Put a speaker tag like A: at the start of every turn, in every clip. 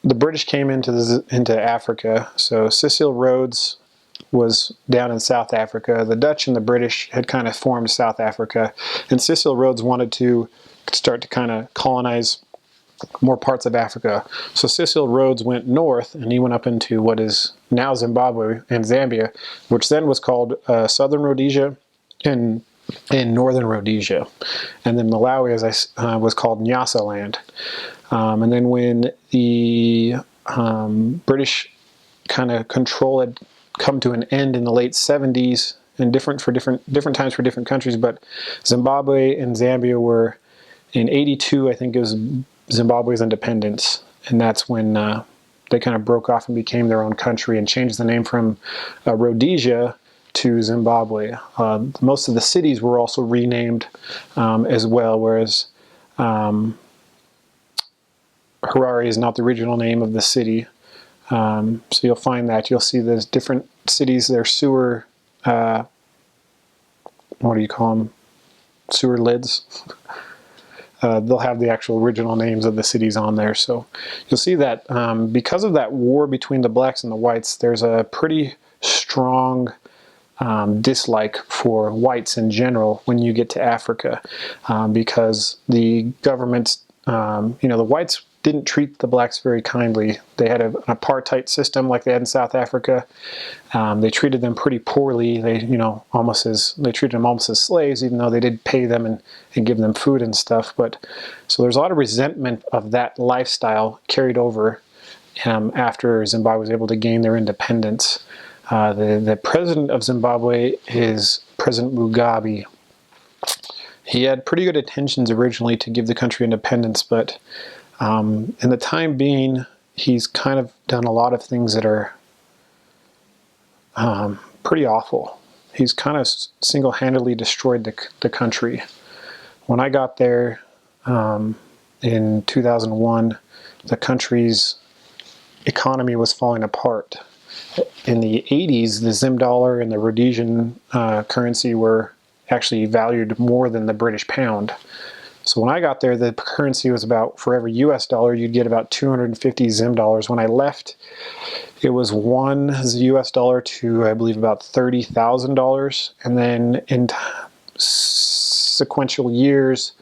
A: the British came into Africa. So Cecil Rhodes was down in South Africa. The Dutch and the British had kind of formed South Africa, and Cecil Rhodes wanted to start to kind of colonize more parts of Africa. So Cecil Rhodes went north, and he went up into what is now Zimbabwe and Zambia, which then was called Southern Rhodesia and Northern Rhodesia. And then Malawi, as was called Nyasa land. And then when the British kind of control had come to an end in the late 70s, and different times for different countries, but Zimbabwe and Zambia were in 82, I think it was Zimbabwe's independence, and that's when they kind of broke off and became their own country and changed the name from Rhodesia to Zimbabwe. Most of the cities were also renamed as well, whereas Harare is not the original name of the city. So you'll find that. You'll see there's different cities, their sewer, what do you call them? Sewer lids. They'll have the actual original names of the cities on there. So you'll see that because of that war between the blacks and the whites, there's a pretty strong dislike for whites in general when you get to Africa, because the government, the whites didn't treat the blacks very kindly. They had an apartheid system like they had in South Africa. They treated them pretty poorly. They treated them almost as slaves, even though they did pay them and give them food and stuff. But so there's a lot of resentment of that lifestyle carried over after Zimbabwe was able to gain their independence. The president of Zimbabwe is President Mugabe. He had pretty good intentions originally to give the country independence, but in the time being, he's kind of done a lot of things that are pretty awful. He's kind of single-handedly destroyed the country. When I got there in 2001, the country's economy was falling apart. In the 80s, the Zim dollar and the Rhodesian currency were actually valued more than the British pound. So when I got there, the currency was about, for every US dollar, you'd get about 250 Zim dollars. When I left, it was one US dollar to, I believe, about $30,000. And then in sequential years,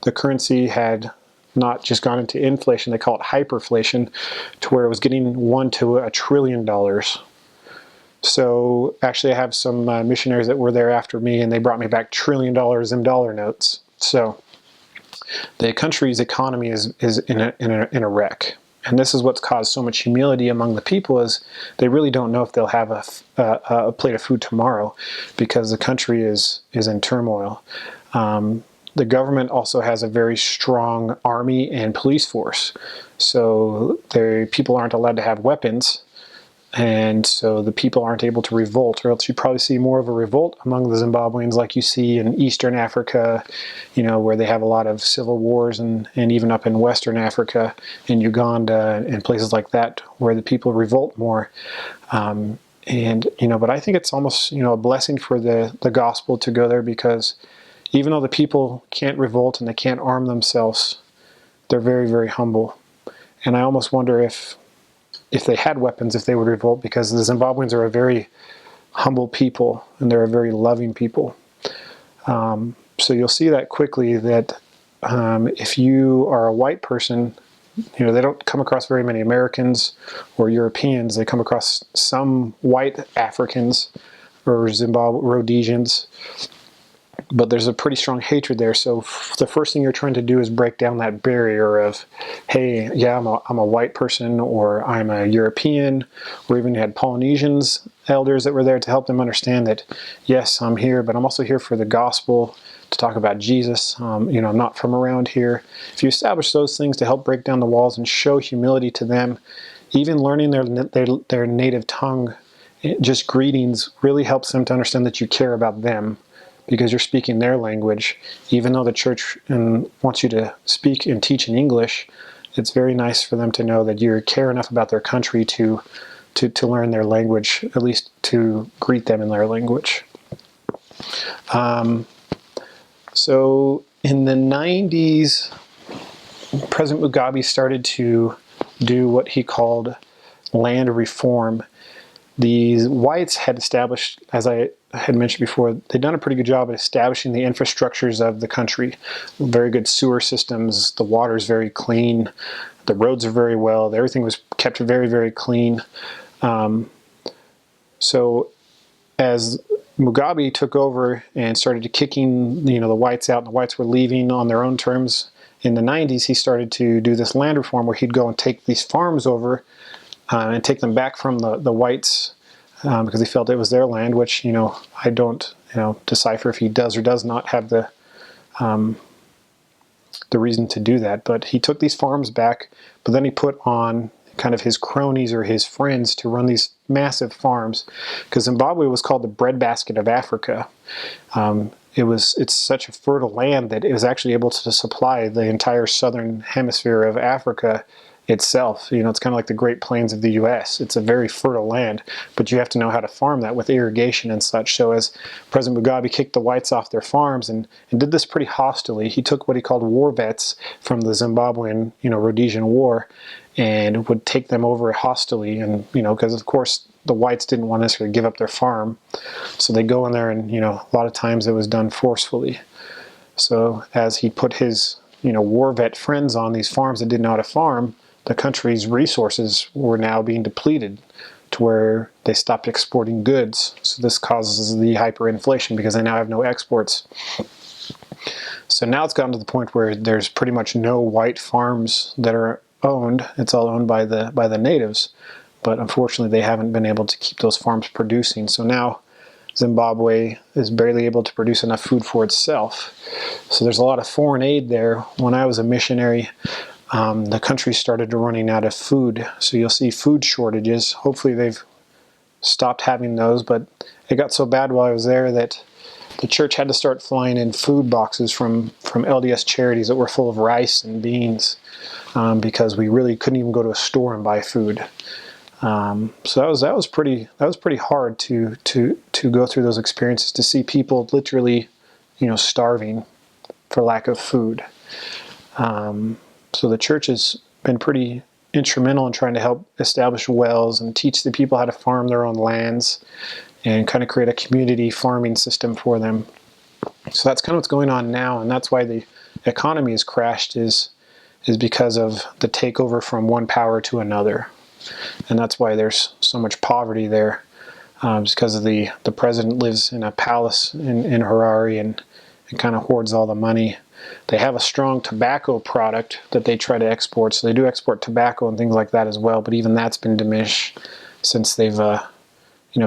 A: the currency had not just gone into inflation, they call it hyperflation, to where it was getting $1 to $1 trillion. So actually I have some missionaries that were there after me, and they brought me back $1 trillion Zim dollar notes. So the country's economy is in a wreck. And this is what's caused so much humility among the people, is they really don't know if they'll have a plate of food tomorrow, because the country is in turmoil. The government also has a very strong army and police force. So people aren't allowed to have weapons. And so the people aren't able to revolt, or else you probably see more of a revolt among the Zimbabweans like you see in Eastern Africa, where they have a lot of civil wars, and even up in Western Africa, in Uganda and places like that, where the people revolt more. But I think it's almost, a blessing for the gospel to go there, because even though the people can't revolt and they can't arm themselves, they're very, very humble. And I almost wonder if they had weapons, if they would revolt, because the Zimbabweans are a very humble people, and they're a very loving people. So you'll see that quickly, that if you are a white person, they don't come across very many Americans or Europeans. They come across some white Africans or Rhodesians, but there's a pretty strong hatred there. So the first thing you're trying to do is break down that barrier of, hey, yeah, I'm a white person, or I'm a European, or even you had Polynesians, elders that were there to help them understand that, yes, I'm here, but I'm also here for the gospel, to talk about Jesus. I'm not from around here. If you establish those things to help break down the walls and show humility to them, even learning their native tongue, just greetings, really helps them to understand that you care about them, because you're speaking their language. Even though the church wants you to speak and teach in English, it's very nice for them to know that you care enough about their country to learn their language, at least to greet them in their language. So in the 90s, President Mugabe started to do what he called land reform. The whites had established, as I had mentioned before, they'd done a pretty good job at establishing the infrastructures of the country. Very good sewer systems, the water's very clean, the roads are very well, everything was kept very, very clean. So as Mugabe took over and started kicking, the whites out, and the whites were leaving on their own terms in the 90s, he started to do this land reform where he'd go and take these farms over and take them back from the whites because he felt it was their land, which, I don't, decipher if he does or does not have the reason to do that. But he took these farms back, but then he put on kind of his cronies or his friends to run these massive farms, because Zimbabwe was called the breadbasket of Africa. It's such a fertile land that it was actually able to supply the entire southern hemisphere of Africa itself. It's kind of like the Great Plains of the US. It's a very fertile land, but you have to know how to farm that with irrigation and such. So as President Mugabe kicked the whites off their farms and did this pretty hostilely, he took what he called war vets from the Zimbabwean, Rhodesian War, and would take them over hostilely. And, because of course the whites didn't want to necessarily give up their farm. So they go in there and, a lot of times it was done forcefully. So as he put his, war vet friends on these farms that didn't know how to farm, the country's resources were now being depleted to where they stopped exporting goods. So this causes the hyperinflation because they now have no exports. So now it's gotten to the point where there's pretty much no white farms that are owned. It's all owned by the natives. But unfortunately, they haven't been able to keep those farms producing. So now Zimbabwe is barely able to produce enough food for itself. So there's a lot of foreign aid there. When I was a missionary, the country started running out of food. So you'll see food shortages. Hopefully they've stopped having those, but it got so bad while I was there that the church had to start flying in food boxes from LDS charities that were full of rice and beans because we really couldn't even go to a store and buy food. So that was pretty hard to go through those experiences, to see people literally, starving for lack of food. So the church has been pretty instrumental in trying to help establish wells and teach the people how to farm their own lands and kind of create a community farming system for them. So that's kind of what's going on now, and that's why the economy has crashed, is because of the takeover from one power to another. And that's why there's so much poverty there. It's because of the president lives in a palace in Harare and kind of hoards all the money. They have a strong tobacco product that they try to export, so they do export tobacco and things like that as well, but even that's been diminished since they've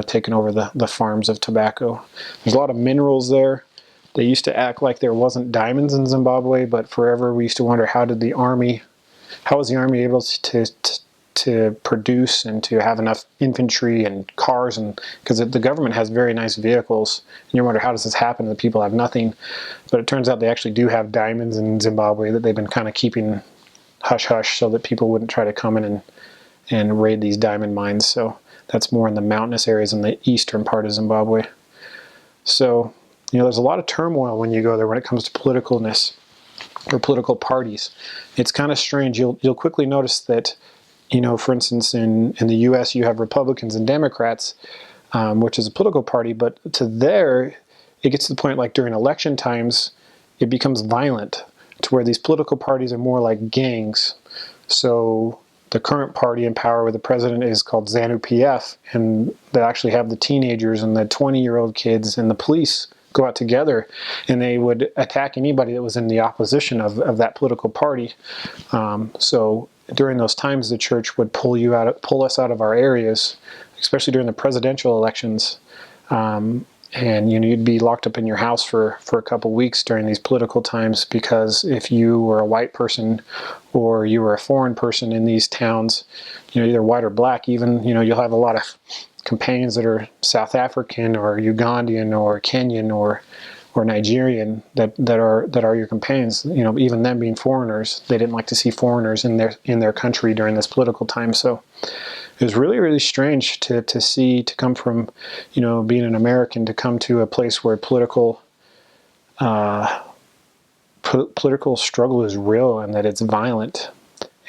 A: taken over the farms of tobacco. There's a lot of minerals there. They used to act like there wasn't diamonds in Zimbabwe, but forever we used to wonder how was the army able to produce and to have enough infantry and cars, and because the government has very nice vehicles, and you wonder how does this happen, the people have nothing. But it turns out they actually do have diamonds in Zimbabwe that they've been kind of keeping hush-hush so that people wouldn't try to come in and raid these diamond mines. So that's more in the mountainous areas in the eastern part of Zimbabwe. So there's a lot of turmoil when you go there when it comes to politicalness or political parties. It's kind of strange. You'll quickly notice that for instance, in the U.S., you have Republicans and Democrats, which is a political party, but it gets to the point like during election times, it becomes violent to where these political parties are more like gangs. So the current party in power with the president is called ZANU-PF, and they actually have the teenagers and the 20-year-old kids and the police go out together, and they would attack anybody that was in the opposition of that political party. So during those times, the church would pull us out of our areas, especially during the presidential elections. And you'd be locked up in your house for a couple weeks during these political times, because if you were a white person or you were a foreign person in these towns, either white or black even, you'll have a lot of companions that are South African or Ugandan or Kenyan or Nigerian that are your companions. Even them being foreigners, they didn't like to see foreigners in their country during this political time. So it was really, really strange to come from, being an American, to come to a place where political struggle is real and that it's violent.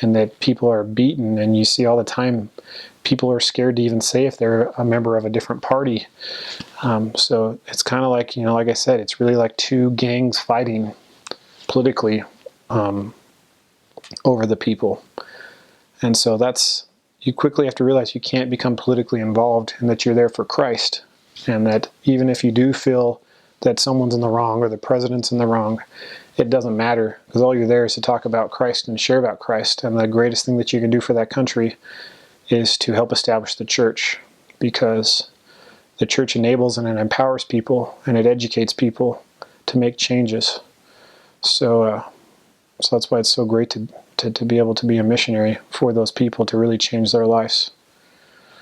A: and that people are beaten, and you see all the time people are scared to even say if they're a member of a different party. So it's kind of like, like I said, it's really like two gangs fighting politically over the people. And so you quickly have to realize you can't become politically involved, and that you're there for Christ. And that even if you do feel that someone's in the wrong or the president's in the wrong, it doesn't matter, because all you're there is to talk about Christ and share about Christ. And the greatest thing that you can do for that country is to help establish the church, because the church enables and it empowers people and it educates people to make changes. So that's why it's so great to be able to be a missionary for those people, to really change their lives.